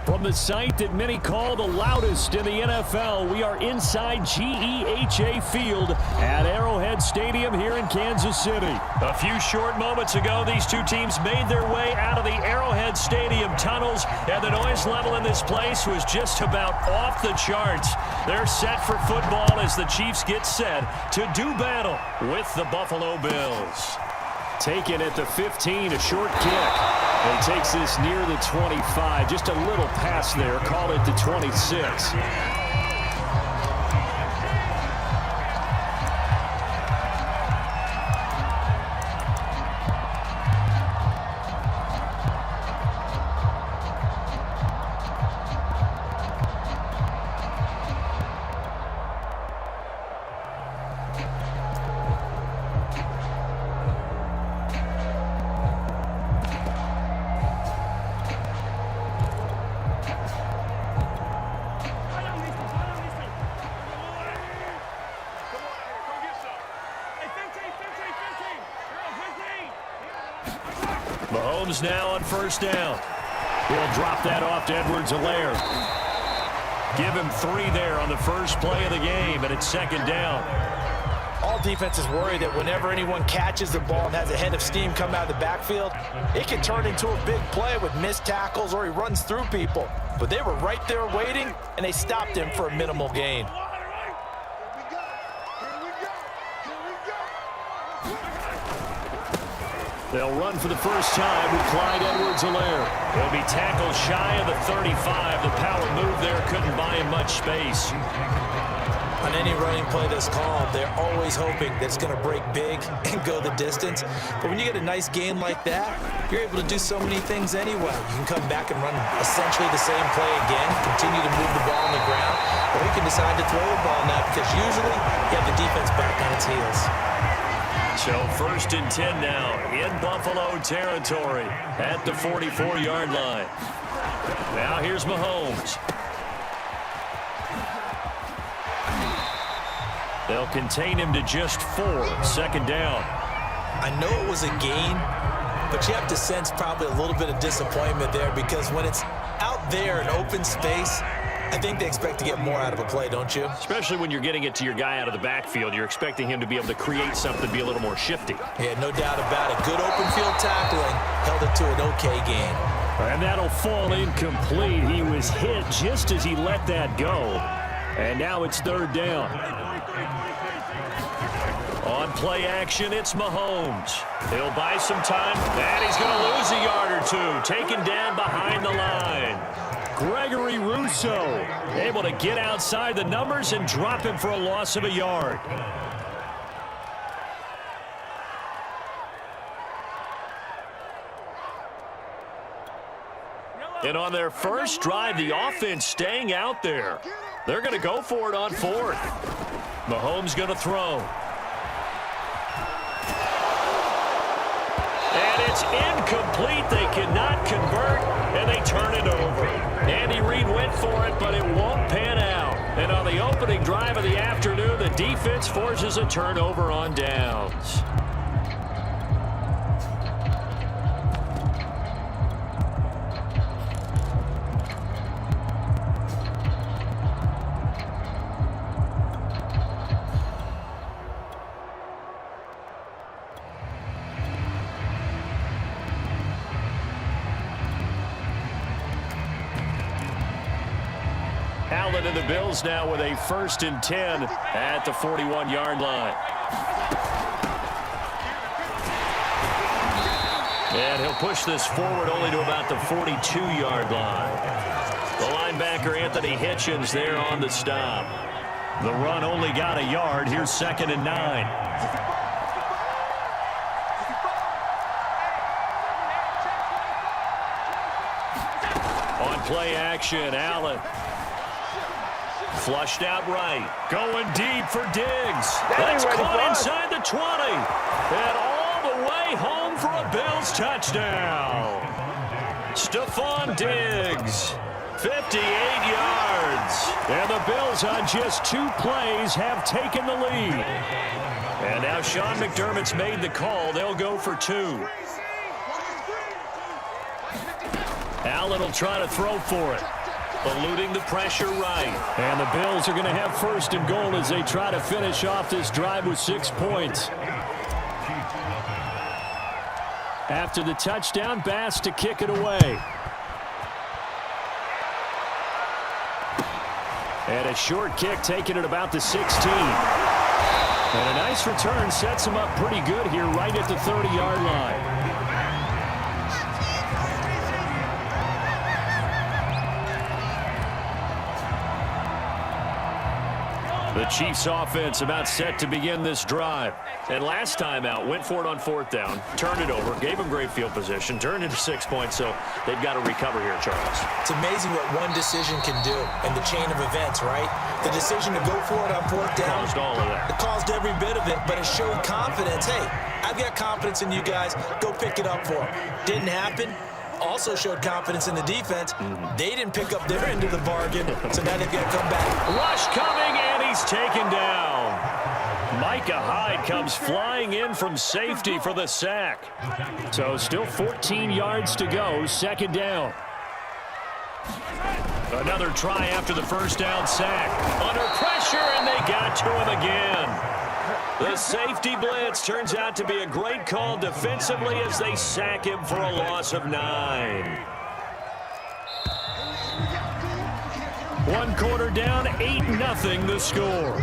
From the site that many call the loudest in the NFL, we are inside GEHA Field at Arrowhead Stadium here in Kansas City. A few short moments ago, these two teams made their way out of the Arrowhead Stadium tunnels, and the noise level in this place was just about off the charts. They're set for football as the Chiefs get set to do battle with the Buffalo Bills. Taken at the 15, a short kick. And takes this near the 25. Just a little pass there. Call it the 26. Mahomes now on first down. He'll drop that off to Edwards-Helaire. Give him 3 there on the first play of the game, and it's second down. All defenses worry that whenever anyone catches the ball and has a head of steam come out of the backfield, it can turn into a big play with missed tackles or he runs through people. But they were right there waiting, and they stopped him for a minimal gain. They'll run for the first time with Clyde Edwards-Helaire. He'll be tackled shy of the 35. The power move there couldn't buy him much space. On any running play that's called, they're always hoping that it's going to break big and go the distance. But when you get a nice gain like that, you're able to do so many things anyway. You can come back and run essentially the same play again, continue to move the ball on the ground, or you can decide to throw the ball now because usually you have the defense back on its heels. So first and 10 now in Buffalo territory at the 44-yard line. Now here's Mahomes. They'll contain him to just 4. Second down. I know it was a gain, but you have to sense probably a little bit of disappointment there because when it's out there in open space, I think they expect to get more out of a play, don't you? Especially when you're getting it to your guy out of the backfield. You're expecting him to be able to create something, be a little more shifty. Yeah, no doubt about it. Good open field tackling. Held it to an okay gain. And that'll fall incomplete. He was hit just as he let that go. And now it's third down. On play action, it's Mahomes. He'll buy some time, and he's going to lose a yard or two. Taken down behind the line. Gregory Rousseau able to get outside the numbers and drop him for a loss of a yard. And on their first drive, the offense staying out there. They're going to go for it on 4th. Mahomes going to throw. And it's incomplete. They cannot convert, and they turn it over. Andy Reid went for it, but it won't pan out. And on the opening drive of the afternoon, the defense forces a turnover on downs. Allen and the Bills now with a first and 10 at the 41-yard line. And he'll push this forward only to about the 42-yard line. The linebacker Anthony Hitchens there on the stop. The run only got a yard. Here's second and 9. On play action, Allen. Flushed out right. Going deep for Diggs. That's caught inside the 20. And all the way home for a Bills touchdown. Stephon Diggs. 58 yards. And the Bills on just 2 plays have taken the lead. And now Sean McDermott's made the call. They'll go for 2. Allen will try to throw for it. Eluding the pressure right. And the Bills are going to have first and goal as they try to finish off this drive with 6 points. After the touchdown, Bass to kick it away. And a short kick taken at about the 16. And a nice return sets him up pretty good here right at the 30-yard line. The Chiefs offense about set to begin this drive. And last time out, went for it on 4th down, turned it over, gave them great field position, turned into 6 points, so they've got to recover here, Charles. It's amazing what one decision can do in the chain of events, right? The decision to go for it on 4th down. Caused all of that. It caused every bit of it, but it showed confidence. Hey, I've got confidence in you guys. Go pick it up for them. Didn't happen. Also showed confidence in the defense. They didn't pick up their end of the bargain, so now they've got to come back. Rush coming, and he's taken down. Micah Hyde comes flying in from safety for the sack. So still 14 yards to go, 2nd down. Another try after the first down sack. Under pressure, and they got to him again. The safety blitz turns out to be a great call defensively as they sack him for a loss of 9. 1 quarter down, 8-0 the score.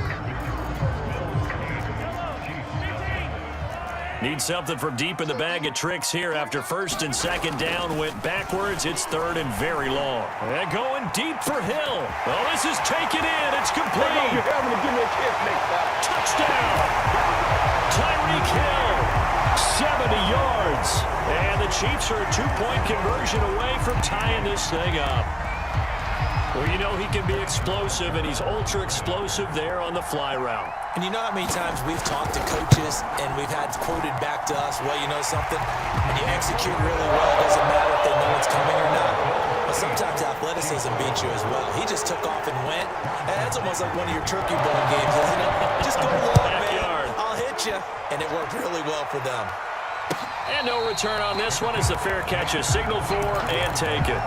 Need something from deep in the bag of tricks here after 1st and 2nd down went backwards. It's 3rd and very long. And going deep for Hill. Oh, this is taken in. It's complete. You're having to give me a kiss next time. Touchdown. Tyreek Hill, 70 yards. And the Chiefs are a 2-point conversion away from tying this thing up. Well, you know he can be explosive, and he's ultra-explosive there on the fly route. And you know how many times we've talked to coaches and we've had quoted back to us, well, you know something? When you execute really well, it doesn't matter if they know it's coming or not. But sometimes athleticism beats you as well. He just took off and went. And that's almost like one of your turkey bowl games, isn't it? Just go along, man. I'll hit you. And it worked really well for them. And no return on this one as the fair catch is signaled for and taken.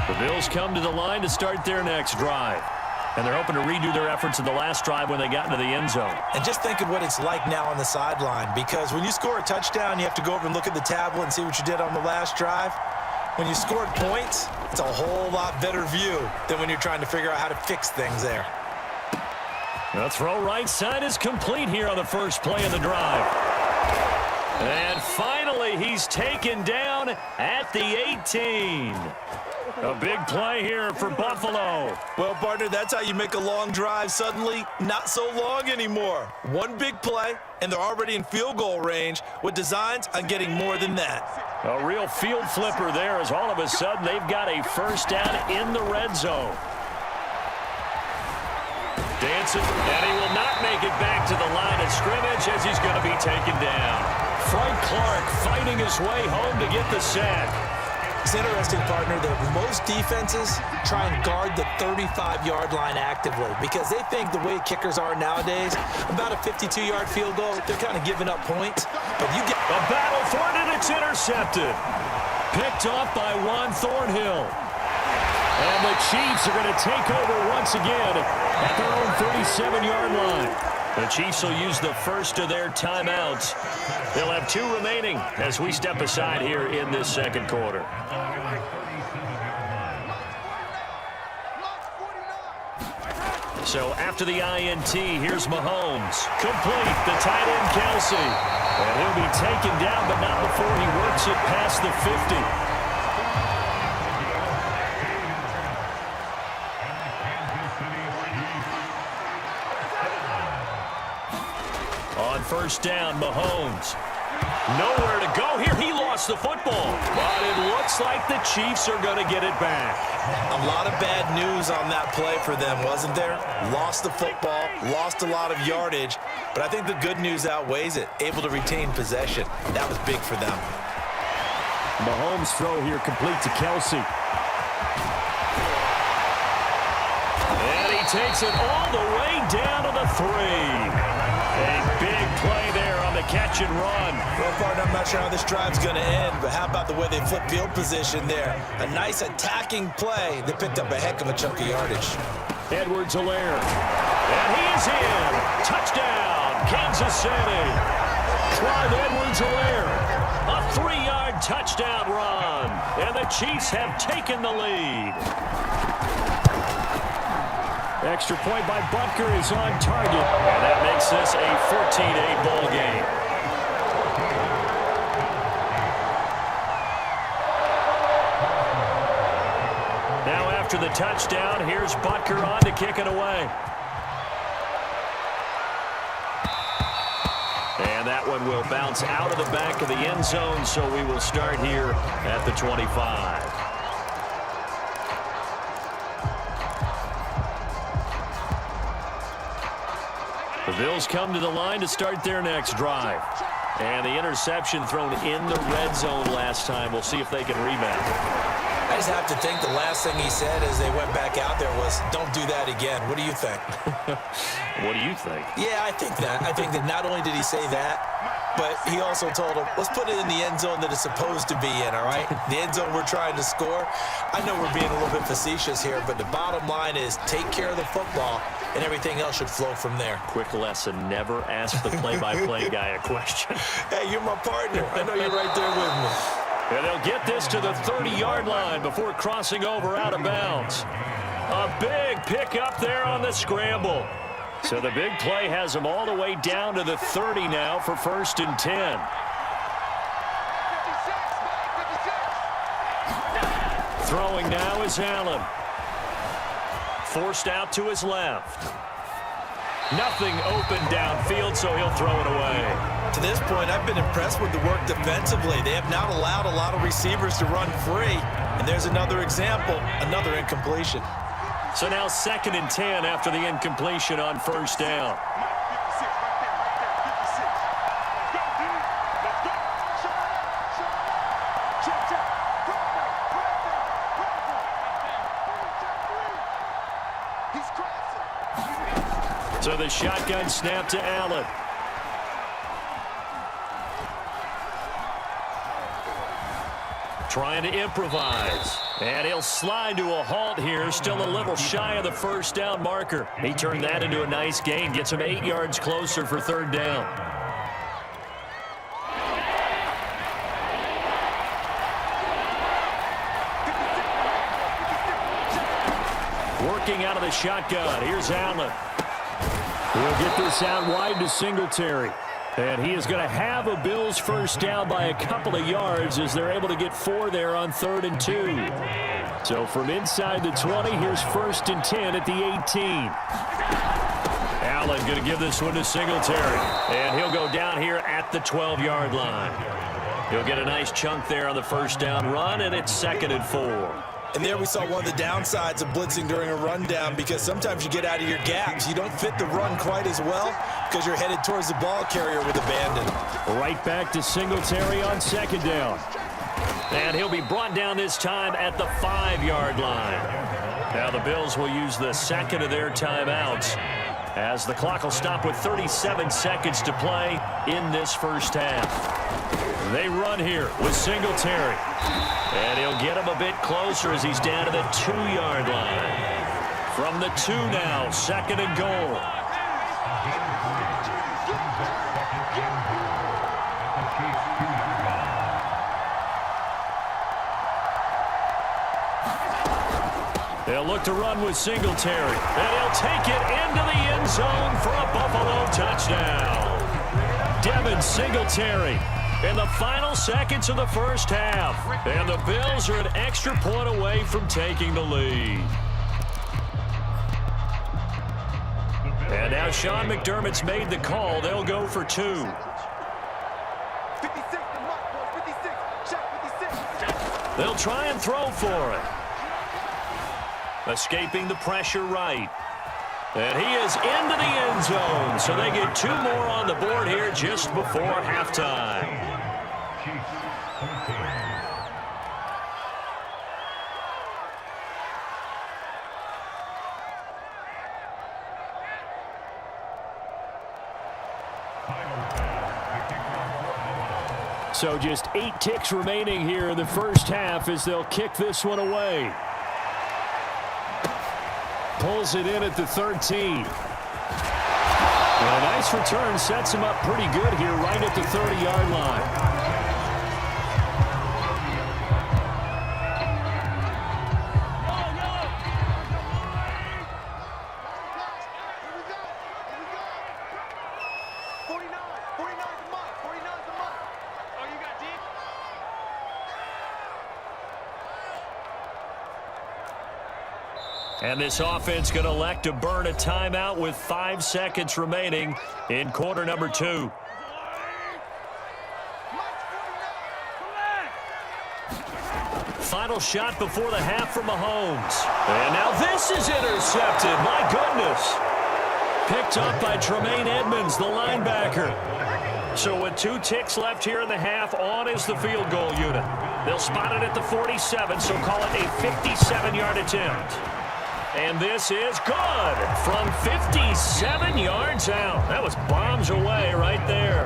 The Bills come to the line to start their next drive. And they're hoping to redo their efforts in the last drive when they got into the end zone. And just think of what it's like now on the sideline, because when you score a touchdown, you have to go over and look at the tablet and see what you did on the last drive. When you scored points, it's a whole lot better view than when you're trying to figure out how to fix things there. The throw right side is complete here on the first play of the drive. And finally, he's taken down at the 18. A big play here for Buffalo. Well, partner, that's how you make a long drive suddenly not so long anymore. One big play, and they're already in field goal range with designs on getting more than that. A real field flipper there as all of a sudden they've got a first down in the red zone. Dancing, and he will not make it back to the line of scrimmage as he's going to be taken down. Frank Clark fighting his way home to get the sack. It's interesting, partner, that most defenses try and guard the 35-yard line actively because they think the way kickers are nowadays, about a 52-yard field goal, they're kind of giving up points. But you get a battle for it, and it's intercepted. Picked off by Juan Thornhill. And the Chiefs are going to take over once again at their own 37-yard line. The Chiefs will use the first of their timeouts. They'll have 2 remaining as we step aside here in this second quarter. So after the INT, here's Mahomes. Complete, the tight end Kelsey. And he'll be taken down, but not before he works it past the 50. On first down, Mahomes. Nowhere to go here. He lost the football. But it looks like the Chiefs are going to get it back. A lot of bad news on that play for them, wasn't there? Lost the football, lost a lot of yardage, but I think the good news outweighs it. Able to retain possession. That was big for them. Mahomes' throw here complete to Kelsey. And he takes it all the way down to the 3. A big play there on the catch and run. Well, partner, I'm not sure how this drive's going to end, but how about the way they flip field position there? A nice attacking play that picked up a heck of a chunk of yardage. Edwards-Helaire. And he's in. Touchdown, Kansas City. Clyde Edwards-Helaire. A 3-yard touchdown run. And the Chiefs have taken the lead. Extra point by Butker is on target. And that makes this a 14-8 ball game. Now after the touchdown, here's Butker on to kick it away. And that one will bounce out of the back of the end zone, so we will start here at the 25. The Bills come to the line to start their next drive. And the interception thrown in the red zone last time. We'll see if they can rebound. I just have to think the last thing he said as they went back out there was, don't do that again. What do you think? What do you think? Yeah, I think that. I think that not only did he say that, but he also told him, let's put it in the end zone that it's supposed to be in, all right? The end zone we're trying to score. I know we're being a little bit facetious here, but the bottom line is take care of the football, and everything else should flow from there. Quick lesson, never ask the play-by-play guy a question. Hey, you're my partner. I know you're right there with me. And they'll get this to the 30-yard line before crossing over out of bounds. A big pickup there on the scramble. So the big play has them all the way down to the 30 now for 1st and 10. Throwing now is Allen. Forced out to his left. Nothing open downfield, so he'll throw it away. To this point, I've been impressed with the work defensively. They have not allowed a lot of receivers to run free. And there's another example, another incompletion. So now 2nd and 10 after the incompletion on 1st down. So the shotgun snap to Allen. Trying to improvise. And he'll slide to a halt here. Still a little shy of the 1st down marker. He turned that into a nice gain. Gets him 8 yards closer for 3rd down. Working out of the shotgun. Here's Allen. He'll get this out wide to Singletary. And he is going to have a Bills 1st down by a couple of yards as they're able to get 4 there on 3rd and 2. So from inside the 20, here's 1st and 10 at the 18. Allen going to give this one to Singletary. And he'll go down here at the 12-yard line. He'll get a nice chunk there on the 1st down run, and it's 2nd and 4. And there we saw one of the downsides of blitzing during a rundown, because sometimes you get out of your gaps. You don't fit the run quite as well because you're headed towards the ball carrier with abandon. Right back to Singletary on 2nd down. And he'll be brought down this time at the 5-yard line. Now the Bills will use the 2nd of their timeouts as the clock will stop with 37 seconds to play in this 1st half. They run here with Singletary. And he'll get him a bit closer as he's down to the 2-yard line. From the 2 now, 2nd and goal. They'll look to run with Singletary. And he'll take it into the end zone for a Buffalo touchdown. Devin Singletary in the final seconds of the 1st half. And the Bills are an extra point away from taking the lead. And now Sean McDermott's made the call. They'll go for 2. They'll try and throw for it. Escaping the pressure right. And he is into the end zone. So they get 2 more on the board here just before halftime. So just 8 ticks remaining here in the first half as they'll kick this one away. Pulls it in at the 13. And a nice return sets him up pretty good here right at the 30-yard line. And this offense going to elect to burn a timeout with 5 seconds remaining in quarter number 2. Final shot before the half from Mahomes. And now this is intercepted. My goodness. Picked up by Tremaine Edmonds, the linebacker. So with 2 ticks left here in the half, on is the field goal unit. They'll spot it at the 47, so call it a 57-yard attempt. And this is good from 57 yards out. That was bombs away right there.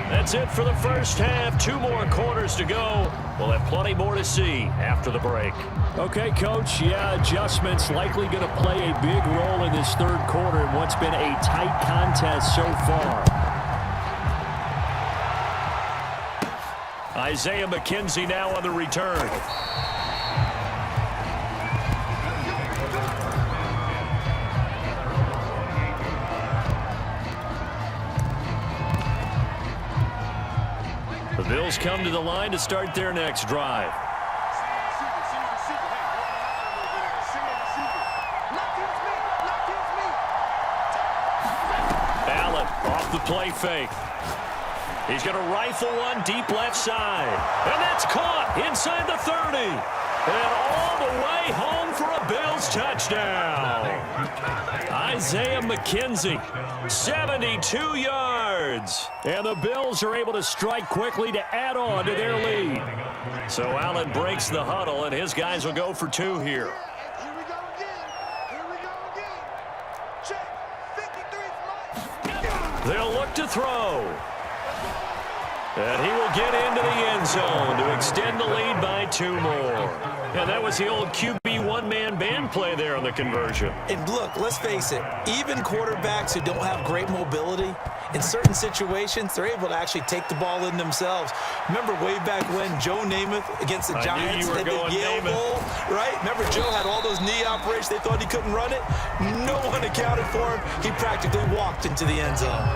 That's it for the first half. 2 more quarters to go. We'll have plenty more to see after the break. Okay, Coach. Yeah, adjustments likely going to play a big role in this third quarter in what's been a tight contest so far. Isaiah McKenzie now on the return. The Bills come to the line to start their next drive. Allen off the play fake. He's going to rifle one deep left side. And that's caught inside the 30. And all the way home for a Bills touchdown. Isaiah McKenzie, 72 yards. And the Bills are able to strike quickly to add on to their lead. So Allen breaks the huddle, and his guys will go for 2 here. Here we go again. Here we go again. Check. 53. They'll look to throw. And he will get into the end zone to extend the lead by 2 more. And that was the old QB one-man band play there on the conversion. And look, let's face it, even quarterbacks who don't have great mobility, in certain situations, they're able to actually take the ball in themselves. Remember way back when Joe Namath against the Giants at the Yale Bowl, right? Remember Joe had all those knee operations. They thought he couldn't run it. No one accounted for him. He practically walked into the end zone.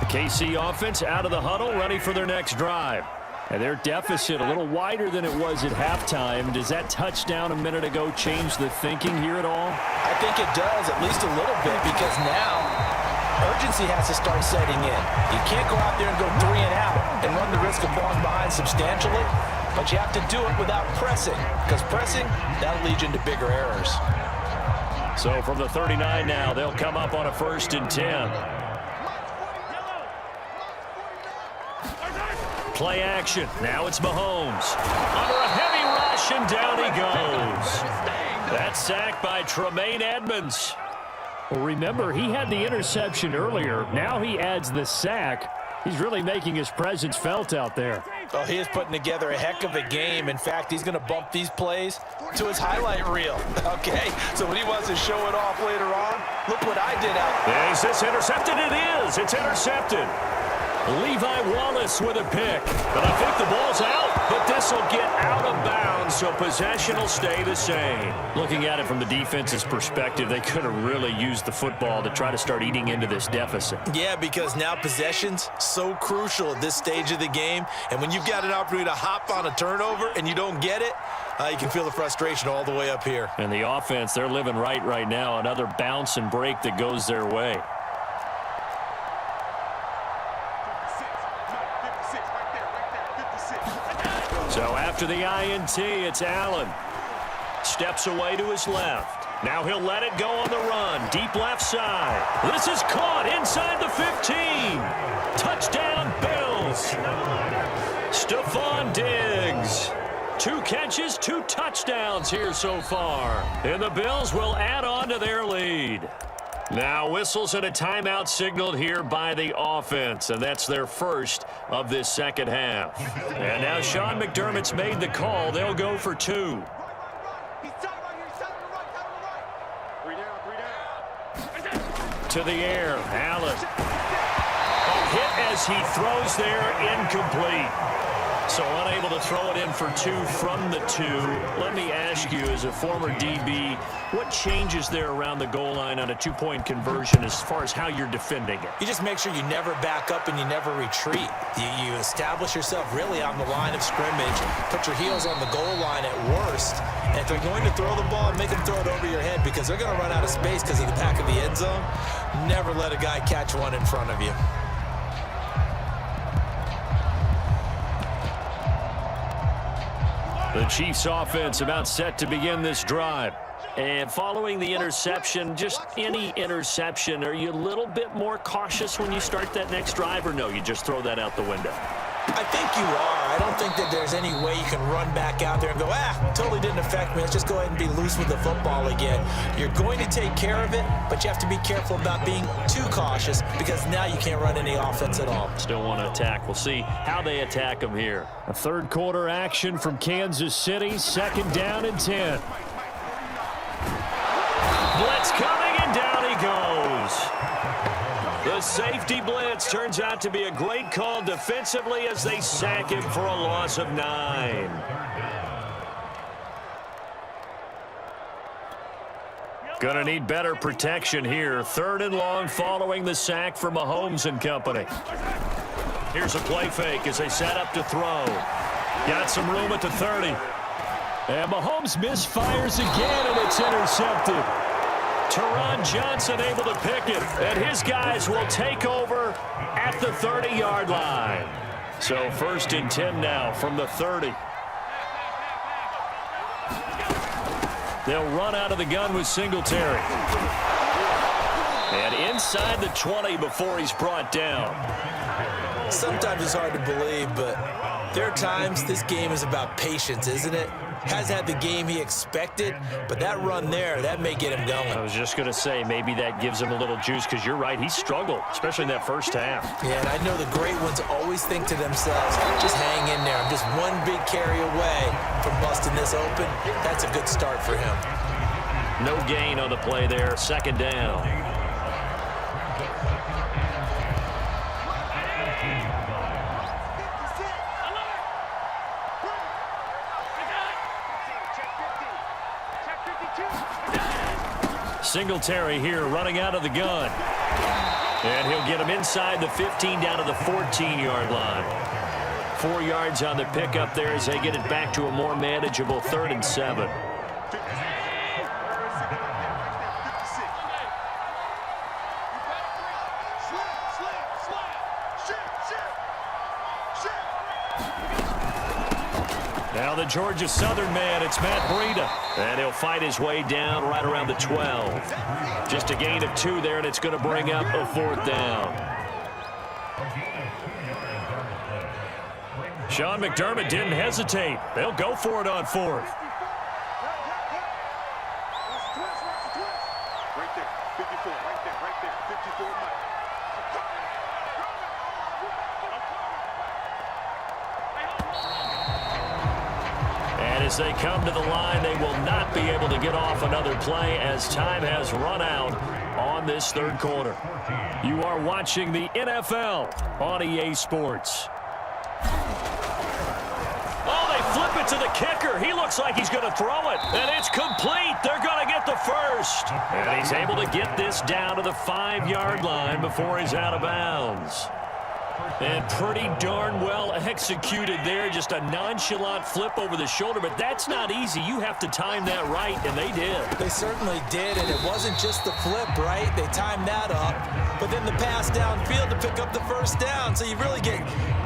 KC offense out of the huddle, ready for their next drive. And their deficit a little wider than it was at halftime. Does that touchdown a minute ago change the thinking here at all? I think it does, at least a little bit, because now urgency has to start setting in. You can't go out there and go 3 and out and run the risk of falling behind substantially, but you have to do it without pressing, because pressing, that'll lead you into bigger errors. So from the 39 now, they'll come up on a 1st and 10. Play action. Now it's Mahomes. Under a heavy rush, and down he goes. That's sacked by Tremaine Edmonds. Well, remember, he had the interception earlier. Now he adds the sack. He's really making his presence felt out there. Oh, he is putting together a heck of a game. In fact, he's going to bump these plays to his highlight reel. Okay, so when he wants to show it off later on, look what I did out there. Is this intercepted? It is. It's intercepted. Levi Wallace with a pick. But I think the ball's out, but this will get out of bounds, so possession will stay the same. Looking at it from the defense's perspective, they could have really used the football to try to start eating into this deficit. Yeah, because now possession's so crucial at this stage of the game, and when you've got an opportunity to hop on a turnover and you don't get it, you can feel the frustration all the way up here. And the offense, they're living right now. Another bounce and break that goes their way. So after the INT, it's Allen. Steps away to his left. Now he'll let it go on the run. Deep left side. This is caught inside the 15. Touchdown, Bills. Stephon Diggs. 2 catches, 2 touchdowns here so far. And the Bills will add on to their lead. Now whistles and a timeout signaled here by the offense, and that's their first of this second half. And now Sean McDermott's made the call. They'll go for 2. To the air, Allen. A hit as he throws there, incomplete. So unable to throw it in for 2 from the 2. Let me ask you, as a former DB, what changes there around the goal line on a 2-point conversion as far as how you're defending it? You just make sure you never back up and you never retreat. You establish yourself really on the line of scrimmage, put your heels on the goal line at worst, and if they're going to throw the ball, make them throw it over your head because they're going to run out of space because of the back of the end zone. Never let a guy catch one in front of you. The Chiefs offense about set to begin this drive. And following the interception, just any interception, are you a little bit more cautious when you start that next drive, or no, you just throw that out the window? I think you are. I don't think that there's any way you can run back out there and go, totally didn't affect me. Let's just go ahead and be loose with the football again. You're going to take care of it, but you have to be careful about being too cautious because now you can't run any offense at all. Still want to attack. We'll see how they attack them here. A third quarter action from Kansas City, 2nd down and 10. Blitz coming, and down he goes. The safety blitz turns out to be a great call defensively as they sack him for a loss of 9. Gonna need better protection here. 3rd and long following the sack from Mahomes and company. Here's a play fake as they set up to throw. Got some room at the 30. And Mahomes misfires again, and it's intercepted. Teron Johnson able to pick it, and his guys will take over at the 30-yard line. So 1st and 10 now from the 30. They'll run out of the gun with Singletary. And inside the 20 before he's brought down. Sometimes it's hard to believe, but there are times this game is about patience, isn't it? Hasn't had the game he expected, but that run there, that may get him going. I was just going to say, maybe that gives him a little juice, because you're right, he struggled, especially in that first half. Yeah, and I know the great ones always think to themselves, just hang in there. I'm just one big carry away from busting this open. That's a good start for him. No gain on the play there, 2nd down. Singletary here running out of the gun. And he'll get him inside the 15 down to the 14-yard line. 4 yards on the pickup there as they get it back to a more manageable 3rd and 7. Now the Georgia Southern man, it's Matt Breida. And he'll fight his way down right around the 12. Just a gain of 2 there, and it's going to bring up a 4th down. Sean McDermott didn't hesitate. They'll go for it on 4th. Right there, 54, right there, 54. And as they come to the line, they will not be able to get off another play as time has run out on this 3rd quarter. You are watching the NFL on eSports. Oh, they flip it to the kicker. He looks like he's going to throw it, and it's complete. They're going to get the first. And he's able to get this down to the 5-yard line before he's out of bounds. And pretty darn well executed there. Just a nonchalant flip over the shoulder, but that's not easy. You have to time that right, and they did. They certainly did, and it wasn't just the flip, right? They timed that up, but then the pass downfield to pick up the 1st down. So you really get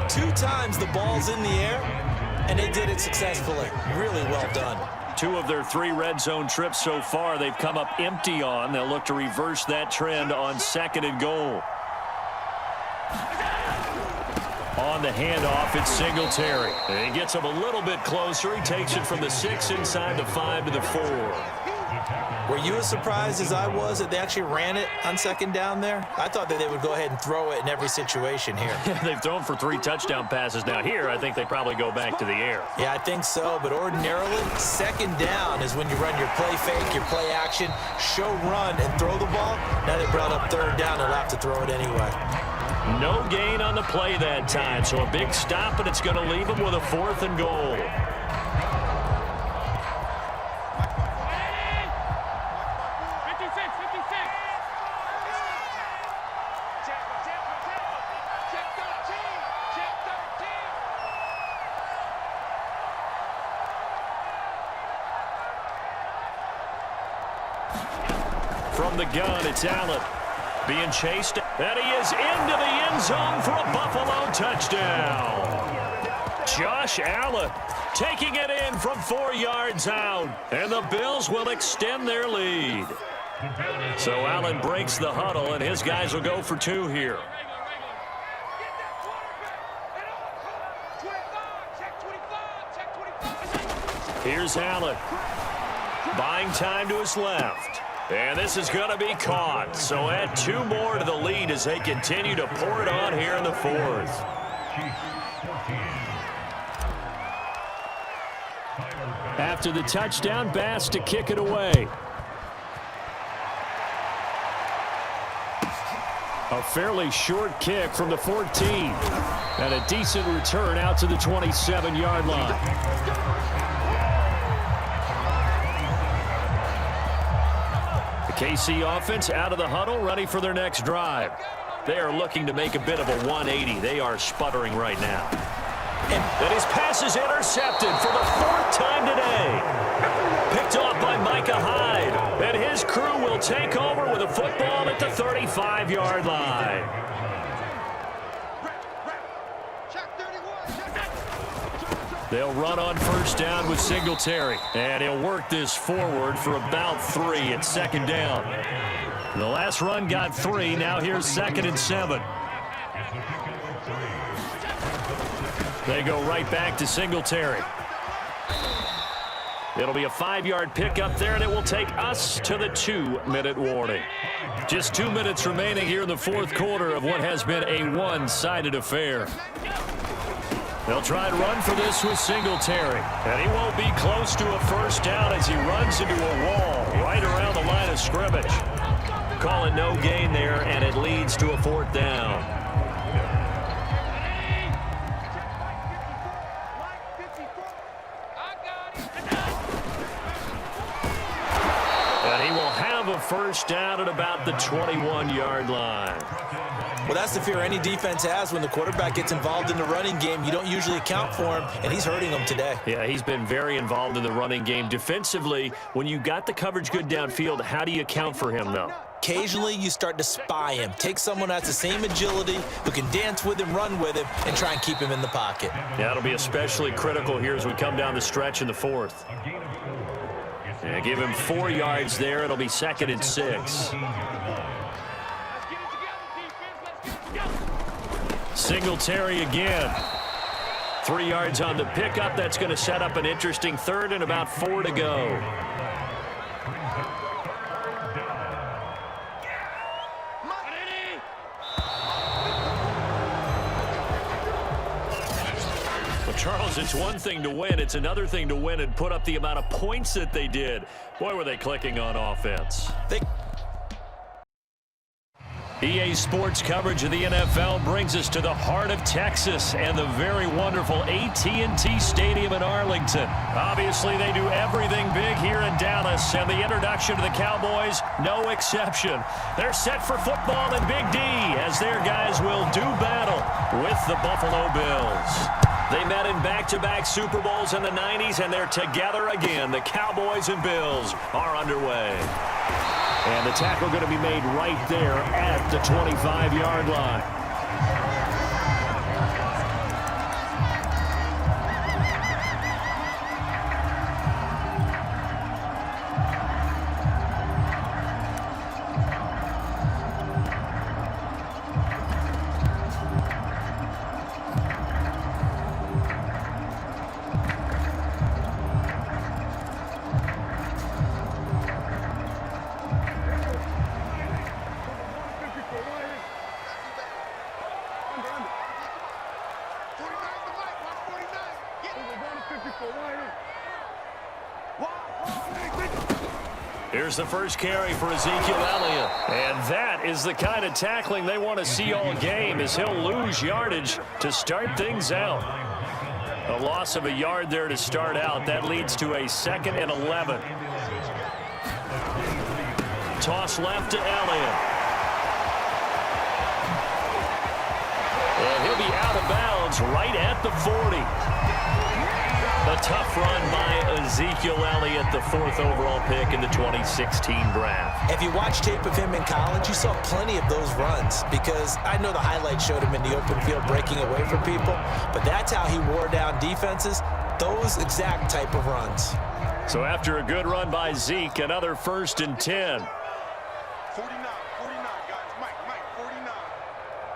2 times the ball's in the air, and they did it successfully. Really well done. 2 of their 3 red zone trips so far, they've come up empty on. They'll look to reverse that trend on 2nd and goal. On the handoff, it's Singletary. And he gets him a little bit closer. He takes it from the 6 inside the 5 to the 4. Were you as surprised as I was that they actually ran it on second down there? I thought that they would go ahead and throw it in every situation here. They've thrown for 3 touchdown passes. Now here, I think they probably go back to the air. Yeah, I think so, but ordinarily, second down is when you run your play fake, your play action, show run, and throw the ball. Now they brought up third down, they'll have to throw it anyway. No gain on the play that time, so a big stop, and it's going to leave them with a 4th and goal. From the gun, it's Allen. Being chased, and he is into the end zone for a Buffalo touchdown. Josh Allen taking it in from 4 yards out, and the Bills will extend their lead. So Allen breaks the huddle, and his guys will go for 2 here. Here's Allen. Buying time to his left. And this is going to be caught. So add 2 more to the lead as they continue to pour it on here in the 4th. After the touchdown, Bass to kick it away. A fairly short kick from the 14. And a decent return out to the 27-yard line. KC offense out of the huddle, ready for their next drive. They are looking to make a bit of a 180. They are sputtering right now. And his pass is intercepted for the 4th time today. Picked off by Micah Hyde. And his crew will take over with a football at the 35-yard line. They'll run on first down with Singletary. And he'll work this forward for about 3 at second down. The last run got 3. Now here's 2nd and 7. They go right back to Singletary. It'll be a 5-yard pickup there, and it will take us to the 2-minute warning. Just 2 minutes remaining here in the 4th quarter of what has been a one-sided affair. They'll try and run for this with Singletary. And he won't be close to a first down as he runs into a wall right around the line of scrimmage. Call it no gain there, and it leads to a 4th down. And he will have a first down at about the 21-yard line. Well, that's the fear any defense has when the quarterback gets involved in the running game. You don't usually account for him, and he's hurting them today. Yeah, he's been very involved in the running game. Defensively, when you got the coverage good downfield, how do you account for him, though? Occasionally, you start to spy him. Take someone who has the same agility, who can dance with him, run with him, and try and keep him in the pocket. Yeah, it'll be especially critical here as we come down the stretch in the 4th. Yeah, give him 4 yards there. It'll be 2nd and 6. Singletary again. 3 yards on the pickup. That's going to set up an interesting 3rd and about 4 to go. Well, Charles, it's one thing to win. It's another thing to win and put up the amount of points that they did. Boy, were they clicking on offense. EA Sports coverage of the NFL brings us to the heart of Texas and the very wonderful AT&T Stadium in Arlington. Obviously, they do everything big here in Dallas, and the introduction to the Cowboys, no exception. They're set for football in Big D as their guys will do battle with the Buffalo Bills. They met in back-to-back Super Bowls in the 90s, and they're together again. The Cowboys and Bills are underway. And the tackle going to be made right there at the 25-yard line. Here's the first carry for Ezekiel Elliott. And that is the kind of tackling they want to see all game, as he'll lose yardage to start things out. A loss of a yard there to start out. That leads to a 2nd and 11. Toss left to Elliott. And he'll be out of bounds right at the 40. A tough run by Ezekiel Elliott, the 4th overall pick in the 2016 draft. If you watch tape of him in college, you saw plenty of those runs, because I know the highlights showed him in the open field breaking away from people, but that's how he wore down defenses, those exact type of runs. So after a good run by Zeke, another 1st and 10. 49, guys. Mike, 49.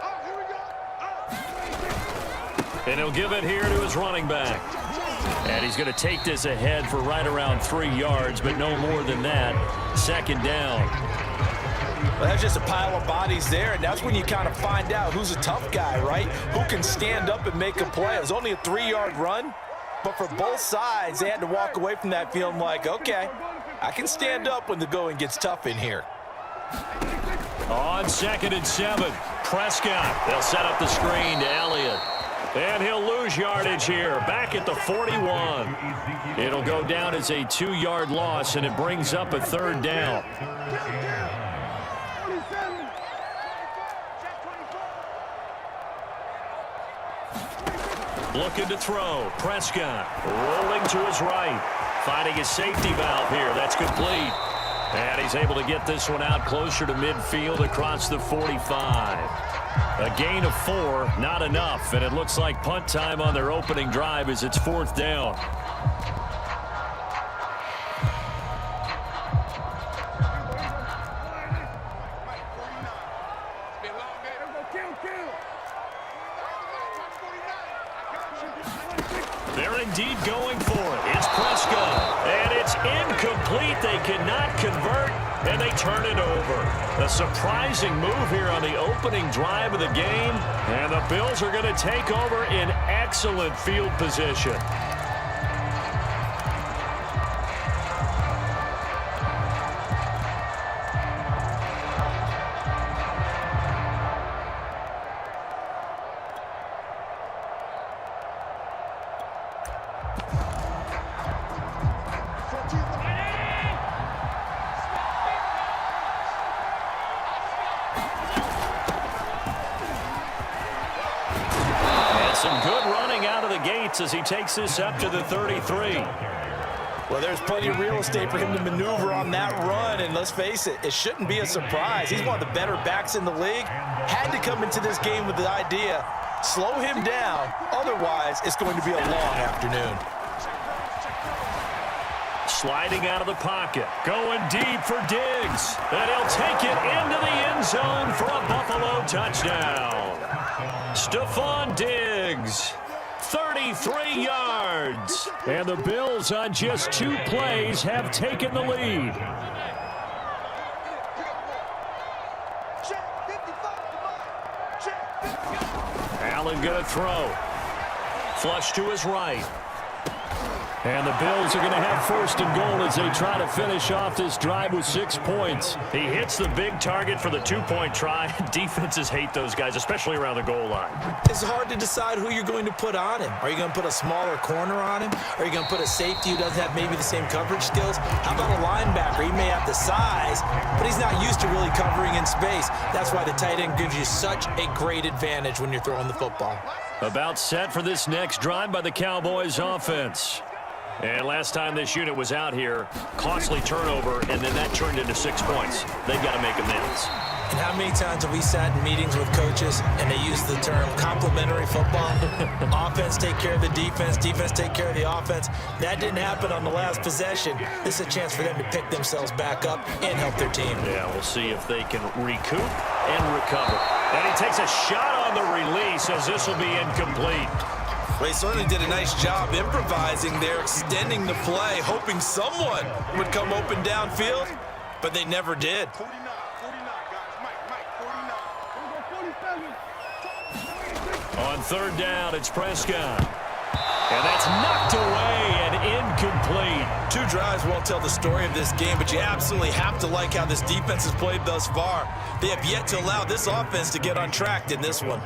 Oh, here we go. Oh. And he'll give it here to his running back. And he's going to take this ahead for right around 3 yards, but no more than that. 2nd down. Well, that's just a pile of bodies there, and that's when you kind of find out who's a tough guy, right? Who can stand up and make a play. It was only a 3-yard run, but for both sides, they had to walk away from that feeling like, okay, I can stand up when the going gets tough in here. On 2nd and 7, Prescott. They'll set up the screen to Elliott. And he'll lose yardage here, back at the 41. It'll go down as a 2-yard loss, and it brings up a 3rd down. Looking to throw. Prescott rolling to his right. Finding his safety valve here. That's complete. And he's able to get this one out closer to midfield across the 45. A gain of 4, not enough, and it looks like punt time on their opening drive as it's 4th down. They're indeed going for it. It's Prescott, and it's incomplete. They cannot convert, and they turn it over. A surprising move here on the opening drive of the game, and the Bills are going to take over in excellent field position. Some good running out of the gates as he takes this up to the 33. Well, there's plenty of real estate for him to maneuver on that run, and let's face it, it shouldn't be a surprise. He's one of the better backs in the league. Had to come into this game with the idea, slow him down, otherwise it's going to be a long afternoon. Sliding out of the pocket, going deep for Diggs, and he'll take it into the end zone for a Buffalo touchdown. Stephon Diggs, 33 yards. And the Bills on just 2 plays have taken the lead. Allen going to throw. Flush to his right. And the Bills are going to have 1st and goal as they try to finish off this drive with 6 points. He hits the big target for the 2-point try. Defenses hate those guys, especially around the goal line. It's hard to decide who you're going to put on him. Are you going to put a smaller corner on him? Are you going to put a safety who doesn't have maybe the same coverage skills? How about a linebacker? He may have the size, but he's not used to really covering in space. That's why the tight end gives you such a great advantage when you're throwing the football. About set for this next drive by the Cowboys offense. And last time this unit was out here, costly turnover, and then that turned into 6 points. They've got to make amends. And how many times have we sat in meetings with coaches and they use the term complementary football? Offense take care of the defense, defense take care of the offense. That didn't happen on the last possession. This is a chance for them to pick themselves back up and help their team. Yeah, we'll see if they can recoup and recover. And he takes a shot on the release as this will be incomplete. Well, he certainly did a nice job improvising there, extending the play, hoping someone would come open downfield, but they never did. 49, guys. Mike, 49. On 3rd down, it's Prescott. And that's knocked away and incomplete. 2 drives won't tell the story of this game, but you absolutely have to like how this defense has played thus far. They have yet to allow this offense to get on track in this one.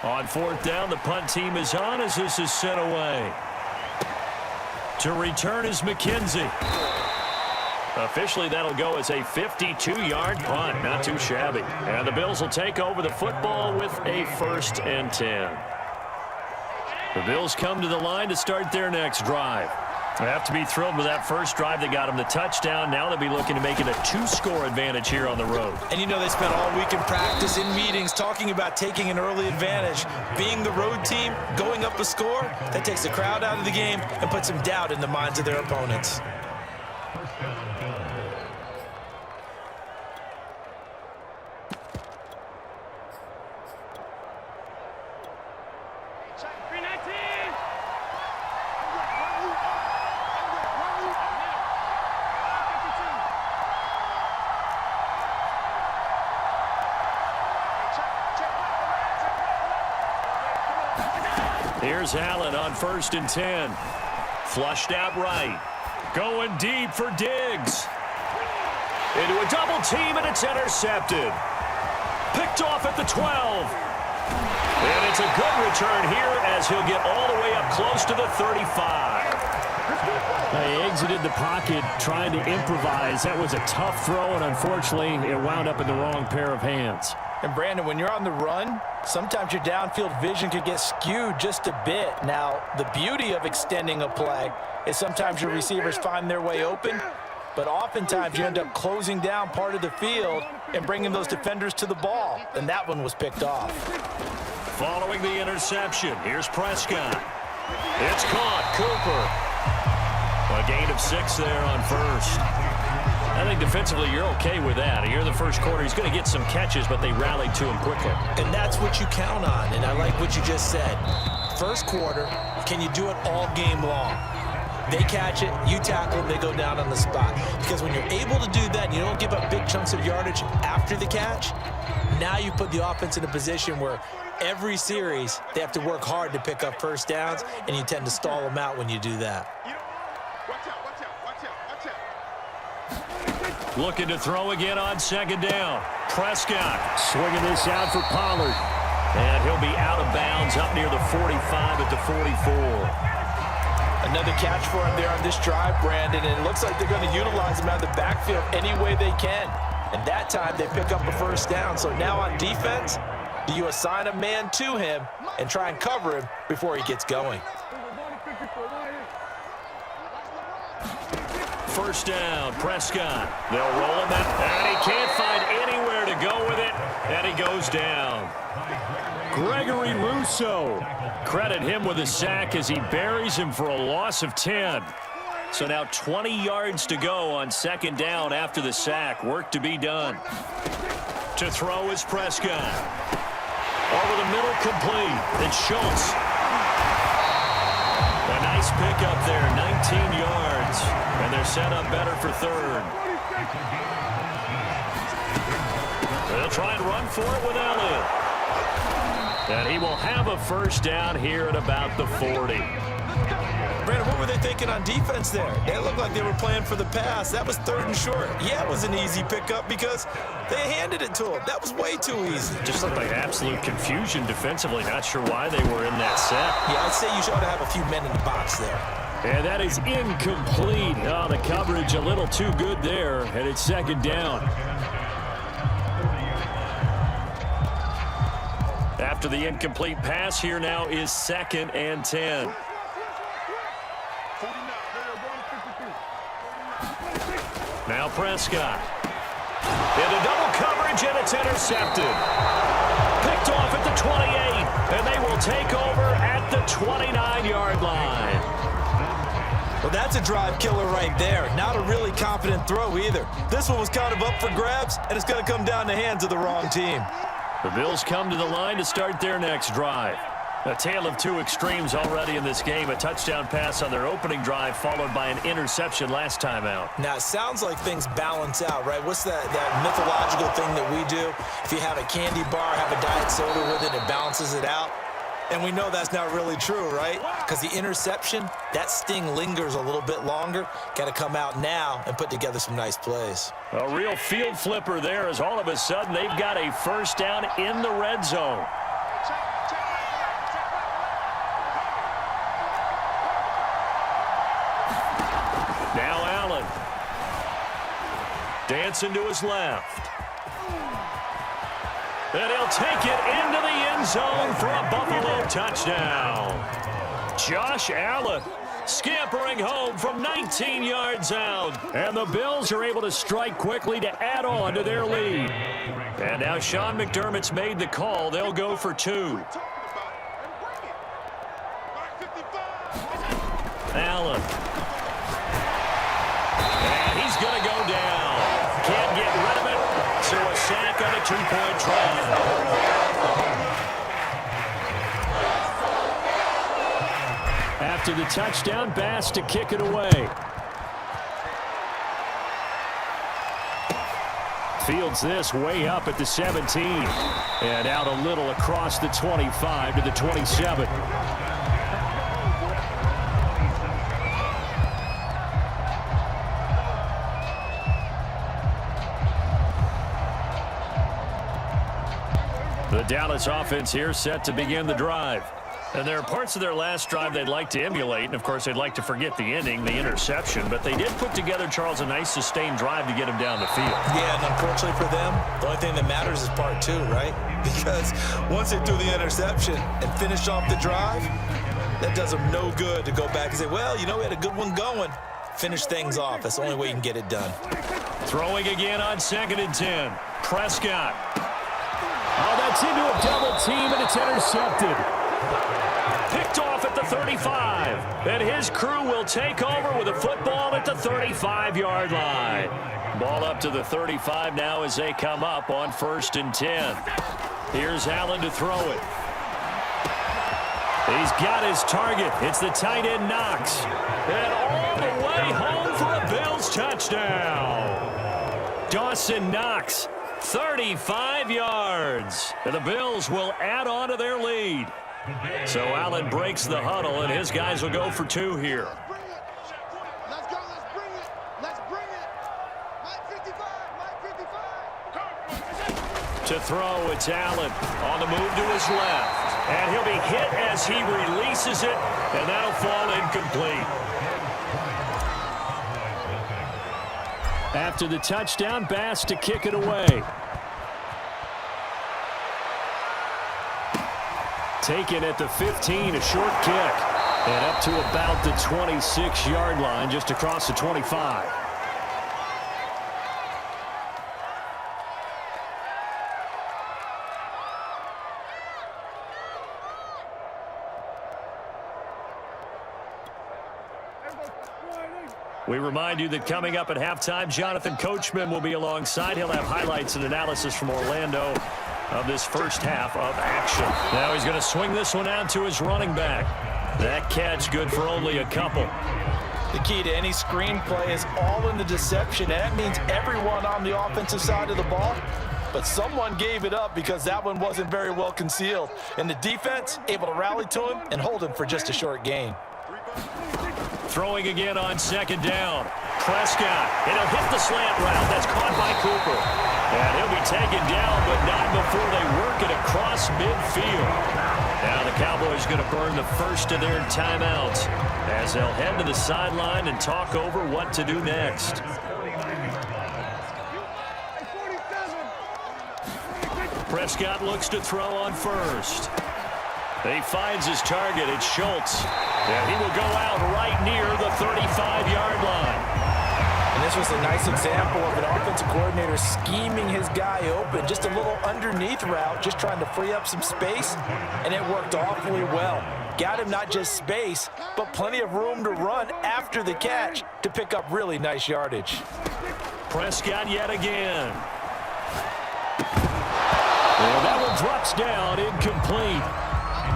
On 4th down, the punt team is on as this is sent away. To return is McKenzie. Officially, that'll go as a 52-yard punt. Not too shabby. And the Bills will take over the football with a 1st and 10. The Bills come to the line to start their next drive. They have to be thrilled with that first drive that got them the touchdown. Now they'll be looking to make it a 2-score advantage here on the road. And you know they spent all week in practice, in meetings, talking about taking an early advantage. Being the road team, going up a score, that takes the crowd out of the game and puts some doubt in the minds of their opponents. Here's Allen on 1st and 10. Flushed out right. Going deep for Diggs. Into a double team, and it's intercepted. Picked off at the 12. And it's a good return here as he'll get all the way up close to the 35. He exited the pocket trying to improvise. That was a tough throw, and unfortunately, it wound up in the wrong pair of hands. And Brandon, when you're on the run, sometimes your downfield vision could get skewed just a bit. Now, the beauty of extending a play is sometimes your receivers find their way open, but oftentimes you end up closing down part of the field and bringing those defenders to the ball, and that one was picked off. Following the interception, here's Prescott. It's caught. Cooper. A gain of 6 there on 1st. I think defensively you're okay with that. You're the first quarter. He's going to get some catches, but they rallied to him quickly. And that's what you count on, and I like what you just said. First quarter, can you do it all game long? They catch it, you tackle them, they go down on the spot. Because when you're able to do that and you don't give up big chunks of yardage after the catch, now you put the offense in a position where every series they have to work hard to pick up first downs, and you tend to stall them out when you do that. Looking to throw again on 2nd down. Prescott swinging this out for Pollard. And he'll be out of bounds up near the 45 at the 44. Another catch for him there on this drive, Brandon, and it looks like they're going to utilize him out of the backfield any way they can. And that time they pick up a first down. So now on defense, do you assign a man to him and try and cover him before he gets going? 1st down, Prescott. They'll roll him out, and he can't find anywhere to go with it, and he goes down. Gregory Rousseau. Credit him with a sack as he buries him for a loss of 10. So now 20 yards to go on 2nd down after the sack. Work to be done. To throw is Prescott. Over the middle, complete. It's Schultz. A nice pickup there, 19 yards. And they're set up better for 3rd. They'll try and run for it with Elliott. And he will have a first down here at about the 40. Brandon, what were they thinking on defense there? They looked like they were playing for the pass. That was 3rd and short. Yeah, it was an easy pickup because they handed it to him. That was way too easy. Just looked like absolute confusion defensively. Not sure why they were in that set. Yeah, I'd say you should have a few men in the box there. And that is incomplete. Oh, the coverage a little too good there, and it's 2nd down. After the incomplete pass, here now is 2nd and 10. Now Prescott. Into double coverage, and it's intercepted. Picked off at the 28, and they will take over at the 29-yard line. Well, that's a drive killer right there. Not a really confident throw either. This one was kind of up for grabs, and it's going to come down the hands of the wrong team. The Bills come to the line to start their next drive. A tale of two extremes already in this game. A touchdown pass on their opening drive followed by an interception last time out. Now, it sounds like things balance out, right? What's that mythological thing that we do? If you have a candy bar, have a diet soda with it, it balances it out. And we know that's not really true, right? Because the interception, that sting lingers a little bit longer. Got to come out now and put together some nice plays. A real field flipper there as all of a sudden they've got a first down in the red zone. Now Allen. Dancing to his left. And he'll take it into the end zone for a Buffalo touchdown. Josh Allen scampering home from 19 yards out. And the Bills are able to strike quickly to add on to their lead. And now Sean McDermott's made the call. They'll go for two. Allen. And he's going to go down. Can't get rid of it. So a sack on a two-point try. After the touchdown, Bass to kick it away. Fields this way up at the 17. And out a little across the 25 to the 27. The Dallas offense here set to begin the drive. And there are parts of their last drive they'd like to emulate. And, of course, they'd like to forget the ending, the interception. But they did put together, Charles, a nice sustained drive to get him down the field. Yeah, and unfortunately for them, the only thing that matters is part two, right? Because once they threw the interception and finished off the drive, that does them no good to go back and say, well, you know, we had a good one going. Finish things off. That's the only way you can get it done. Throwing again on 2nd and 10. Prescott. Oh, that's into a double team, and it's intercepted. Picked off at the 35. And his crew will take over with a football at the 35-yard line. Ball up to the 35 now as they come up on 1st and 10. Here's Allen to throw it. He's got his target. It's the tight end Knox. And all the way home for a Bills touchdown. Dawson Knox. 35 yards. And the Bills will add on to their lead. So Allen breaks the huddle, and his guys will go for two here. Let's go, let's bring it. Let's bring it. Mike 55, Mike 55. To throw, it's Allen on the move to his left. And he'll be hit as he releases it, and that'll fall incomplete. After the touchdown, Bass to kick it away. Taken at the 15, a short kick. And up to about the 26-yard line, just across the 25. We remind you that coming up at halftime, Jonathan Coachman will be alongside. He'll have highlights and analysis from Orlando of this first half of action. Now he's going to swing this one out to his running back. That catch good for only a couple. The key to any screenplay is all in the deception, and that means everyone on the offensive side of the ball. But someone gave it up because that one wasn't very well concealed. And the defense able to rally to him and hold him for just a short gain. Throwing again on 2nd down. Prescott, and he'll hit the slant route. That's caught by Cooper. And he'll be taken down, but not before they work it across midfield. Now the Cowboys going to burn the first of their timeouts as they'll head to the sideline and talk over what to do next. Prescott looks to throw on 1st. He finds his target. It's Schultz. And he will go out right near the 35-yard line. And this was a nice example of an offensive coordinator scheming his guy open. Just a little underneath route, just trying to free up some space, and it worked awfully well. Got him not just space, but plenty of room to run after the catch to pick up really nice yardage. Prescott yet again. And that one drops down, incomplete.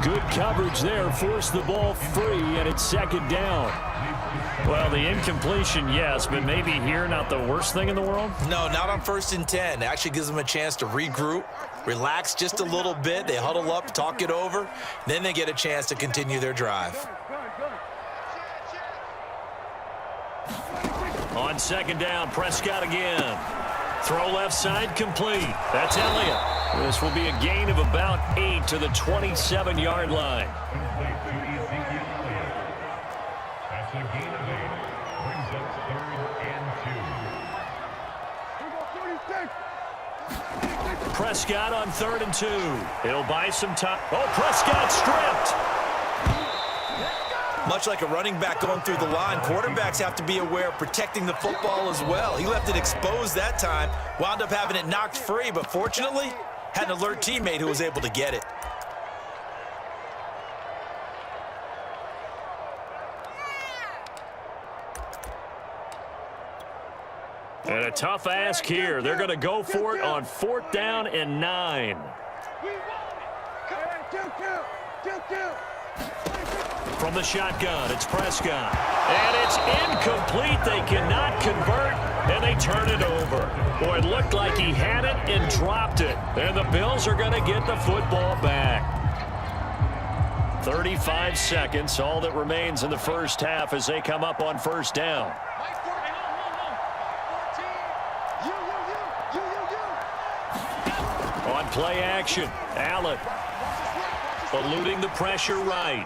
Good coverage there. Forced the ball free, and it's second down. Well, the incompletion, yes, but maybe here not the worst thing in the world? No, not on 1st and 10. It actually gives them a chance to regroup, relax just a little bit. They huddle up, talk it over. Then they get a chance to continue their drive. On second down, Prescott again. Throw left side, complete. That's Elliott. This will be a gain of about 8 to the 27-yard line. Prescott on 3rd and 2. He'll buy some time. Oh, Prescott stripped. Much like a running back going through the line, quarterbacks have to be aware of protecting the football as well. He left it exposed that time, wound up having it knocked free, but fortunately, had an alert teammate who was able to get it. And a tough ask here. They're going to go for it on 4th down and 9. From the shotgun, it's Prescott. And it's incomplete. They cannot convert, and they turn it over. Boy, it looked like he had it and dropped it. And the Bills are going to get the football back. 35 seconds, all that remains in the first half as they come up on 1st down. On play action, Allen eluding the pressure right.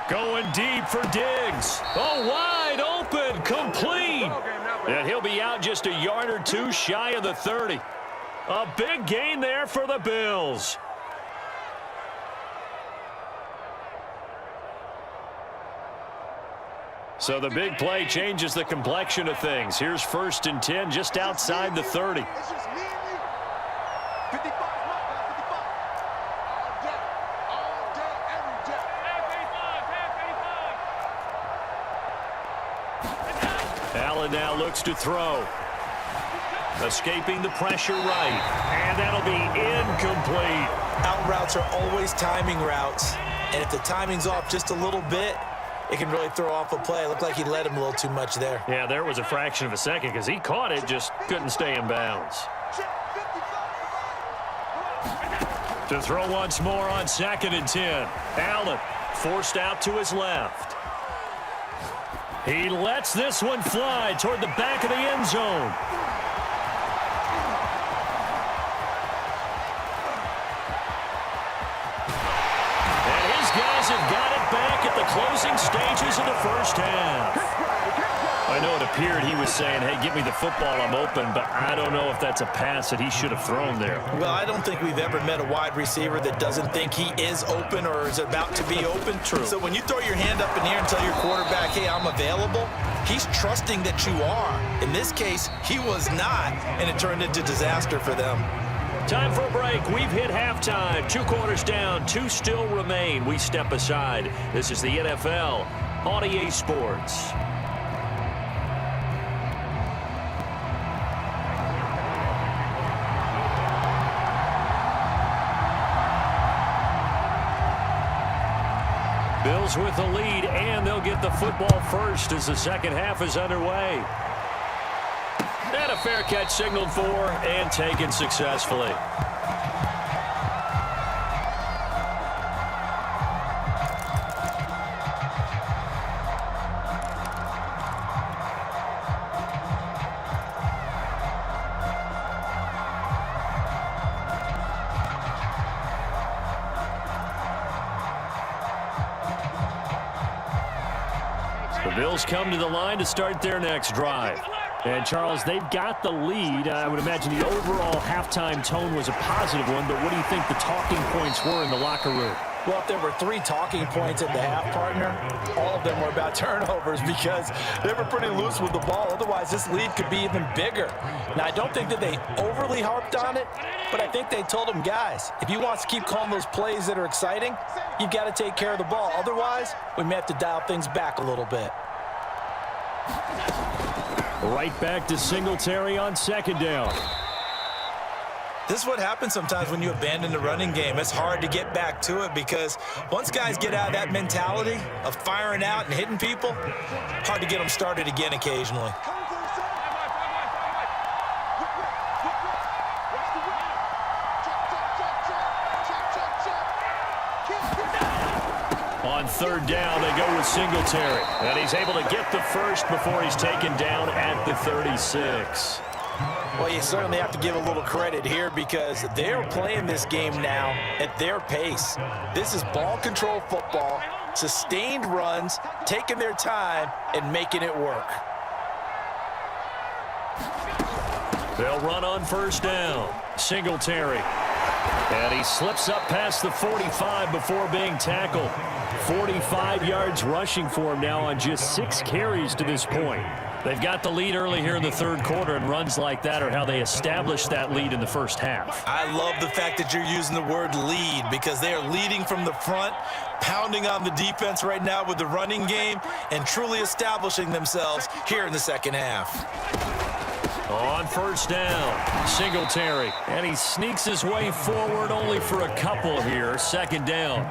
Going deep for Diggs. Oh, wide open, complete. And he'll be out just a yard or two shy of the 30. A big gain there for the Bills. So the big play changes the complexion of things. Here's 1st and 10 just outside the 30. It's just me and you. 55, my bad, 55. All day, every day. Allen now looks to throw. Escaping the pressure right. And that'll be incomplete. Out routes are always timing routes, and if the timing's off just a little bit, it can really throw off a play. It looked like he led him a little too much there. Yeah, there was a fraction of a second because he caught it, just couldn't stay in bounds. To throw once more on 2nd and 10. Allen forced out to his left. He lets this one fly toward the back of the end zone. And his guys have got it back at the closing stages of the first half. I know it appeared he was saying, hey, give me the football, I'm open, but I don't know if that's a pass that he should have thrown there. Well, I don't think we've ever met a wide receiver that doesn't think he is open or is about to be open. True. So when you throw your hand up in the air and tell your quarterback, hey, I'm available, he's trusting that you are. In this case, he was not, and it turned into disaster for them. Time for a break. We've hit halftime. 2 quarters down, 2 still remain. We step aside. This is the NFL on eSports. Bills with the lead, and they'll get the football first as the second half is underway. And a fair catch signaled for and taken successfully. The Bills come to the line to start their next drive. And, Charles, they've got the lead. I would imagine the overall halftime tone was a positive one, but what do you think the talking points were in the locker room? Well, if there were 3 talking points at the half, partner, all of them were about turnovers because they were pretty loose with the ball. Otherwise, this lead could be even bigger. Now, I don't think that they overly harped on it, but I think they told them, guys, if you want to keep calling those plays that are exciting, you've got to take care of the ball. Otherwise, we may have to dial things back a little bit. Right back to Singletary on 2nd down. This is what happens sometimes when you abandon the running game. It's hard to get back to it because once guys get out of that mentality of firing out and hitting people, hard to get them started again occasionally. On third down, they go with Singletary. And he's able to get the first before he's taken down at the 36. Well, you certainly have to give a little credit here because they're playing this game now at their pace. This is ball control football, sustained runs, taking their time, and making it work. They'll run on first down. Singletary. And he slips up past the 45 before being tackled. 45 yards rushing for him now on just 6 carries to this point. They've got the lead early here in the third quarter, and runs like that are how they established that lead in the first half. I love the fact that you're using the word lead because they are leading from the front, pounding on the defense right now with the running game, and truly establishing themselves here in the second half. On first down, Singletary. And he sneaks his way forward only for a couple here. Second down.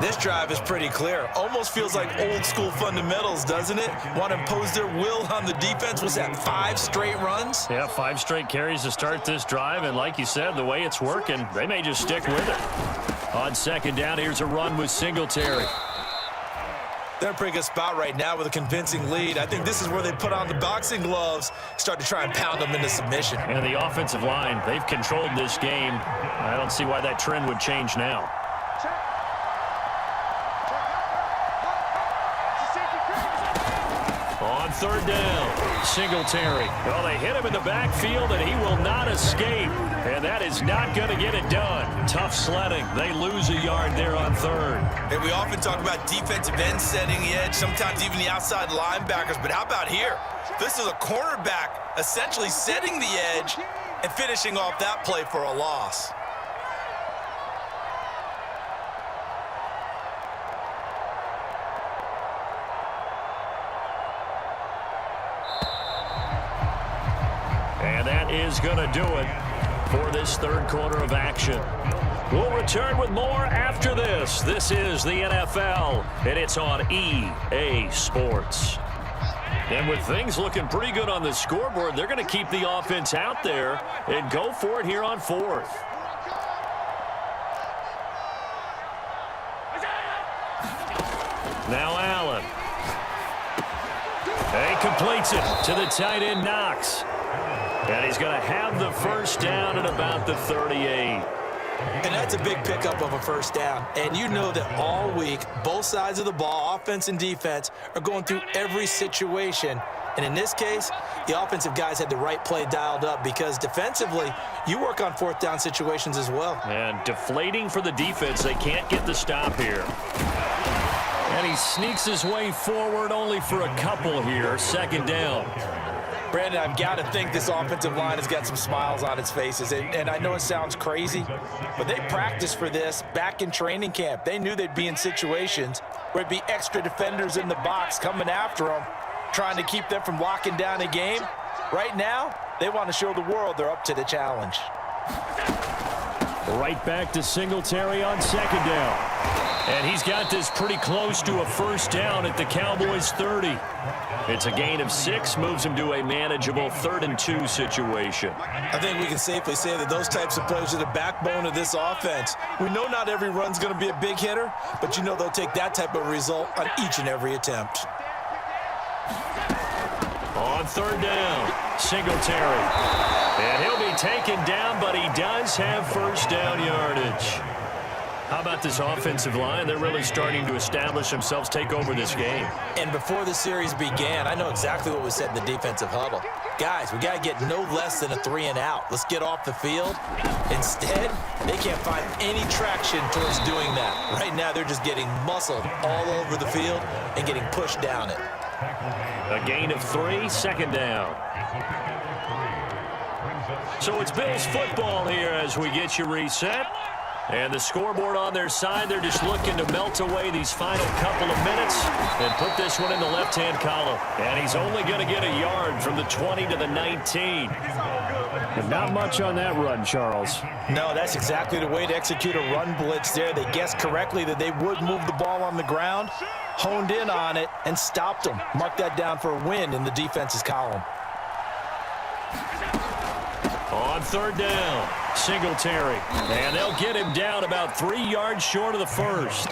This drive is pretty clear. Almost feels like old school fundamentals, doesn't it? Want to impose their will on the defense. Was that 5 straight runs? Yeah, 5 straight carries to start this drive. And like you said, the way it's working, they may just stick with it. On second down, here's a run with Singletary. They're in a pretty good spot right now with a convincing lead. I think this is where they put on the boxing gloves, start to try and pound them into submission. And the offensive line, they've controlled this game. I don't see why that trend would change now. On third down, Singletary. Well, they hit him in the backfield, and he will not escape. And that is not going to get it done. Tough sledding. They lose a yard there on third. And we often talk about defensive ends setting the edge, sometimes even the outside linebackers. But how about here? This is a cornerback essentially setting the edge and finishing off that play for a loss. And that is going to do it for this third quarter of action. We'll return with more after this. This is the NFL, and it's on EA Sports. And with things looking pretty good on the scoreboard, they're going to keep the offense out there and go for it here on fourth. Now Allen. He completes it to the tight end, Knox. And he's going to have the first down at about the 38. And that's a big pickup of a first down. And you know that all week, both sides of the ball, offense and defense, are going through every situation. And in this case, the offensive guys had the right play dialed up because defensively, you work on fourth down situations as well. And deflating for the defense. They can't get the stop here. And he sneaks his way forward only for a couple here. Second down. Brandon, I've got to think this offensive line has got some smiles on its faces. And I know it sounds crazy, but they practiced for this back in training camp. They knew they'd be in situations where it'd be extra defenders in the box coming after them, trying to keep them from locking down a game. Right now, they want to show the world they're up to the challenge. Right back to Singletary on second down. And he's got this pretty close to a first down at the Cowboys' 30. It's a gain of 6, moves him to a manageable 3rd and 2 situation. I think we can safely say that those types of plays are the backbone of this offense. We know not every run's going to be a big hitter, but you know they'll take that type of result on each and every attempt. On third down, Singletary. And he'll be taken down, but he does have first down yardage. How about this offensive line? They're really starting to establish themselves, take over this game. And before the series began, I know exactly what was said in the defensive huddle. Guys, we got to get no less than a 3 and out. Let's get off the field. Instead, they can't find any traction towards doing that. Right now, they're just getting muscled all over the field and getting pushed down it. A gain of 3, second down. So it's Bills football here as we get you reset. And the scoreboard on their side, they're just looking to melt away these final couple of minutes and put this one in the left-hand column. And he's only going to get a yard from the 20 to the 19. But not much on that run, Charles. No, that's exactly the way to execute a run blitz there. They guessed correctly that they would move the ball on the ground, honed in on it, and stopped them. Mark that down for a win in the defense's column. On third down, Singletary. And they'll get him down about 3 yards short of the first.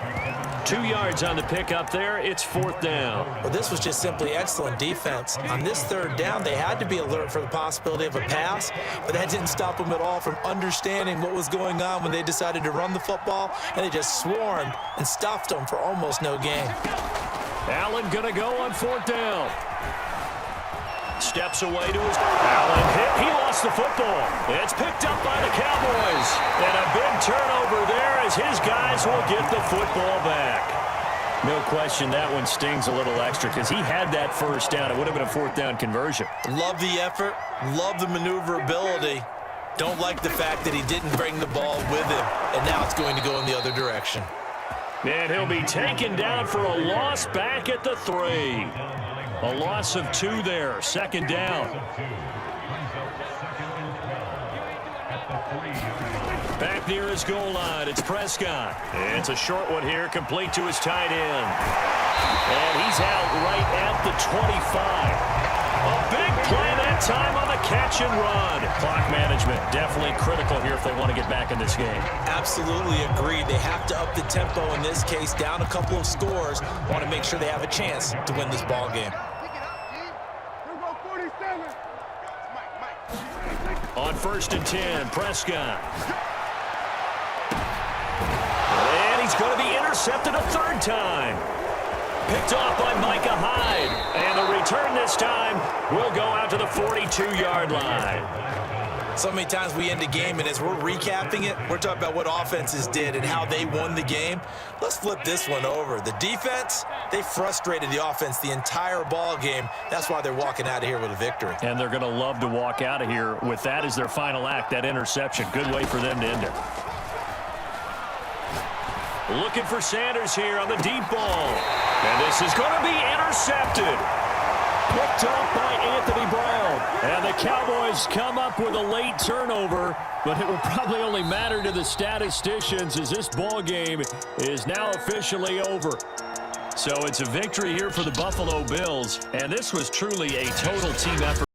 2 yards on the pickup there. It's fourth down. Well, this was just simply excellent defense. On this third down, they had to be alert for the possibility of a pass, but that didn't stop them at all from understanding what was going on when they decided to run the football, and they just swarmed and stuffed them for almost no gain. Allen going to go on fourth down. Steps away to his... Allen hit. He lost the football. It's picked up by the Cowboys. And a big turnover there as his guys will get the football back. No question that one stings a little extra because he had that first down. It would have been a fourth down conversion. Love the effort. Love the maneuverability. Don't like the fact that he didn't bring the ball with him. And now it's going to go in the other direction. And he'll be taken down for a loss back at the 3. A loss of 2 there. Second down. Back near his goal line, it's Prescott. It's a short one here, complete to his tight end. And he's out right at the 25. A big play that time on the catch and run. Clock management definitely critical here if they want to get back in this game. Absolutely agreed. They have to up the tempo in this case, down a couple of scores. Want to make sure they have a chance to win this ball game. On first and 10, Prescott. And he's going to be intercepted a third time. Picked off by Micah Hyde. And the return this time will go out to the 42-yard line. So many times we end a game, and as we're recapping it, we're talking about what offenses did and how they won the game. Let's flip this one over. The defense, they frustrated the offense the entire ball game. That's why they're walking out of here with a victory. And they're going to love to walk out of here with that as their final act, that interception. Good way for them to end it. Looking for Sanders here on the deep ball. And this is going to be intercepted. Picked off by Anthony Brown. And the Cowboys come up with a late turnover, but it will probably only matter to the statisticians as this ball game is now officially over. So it's a victory here for the Buffalo Bills, and this was truly a total team effort.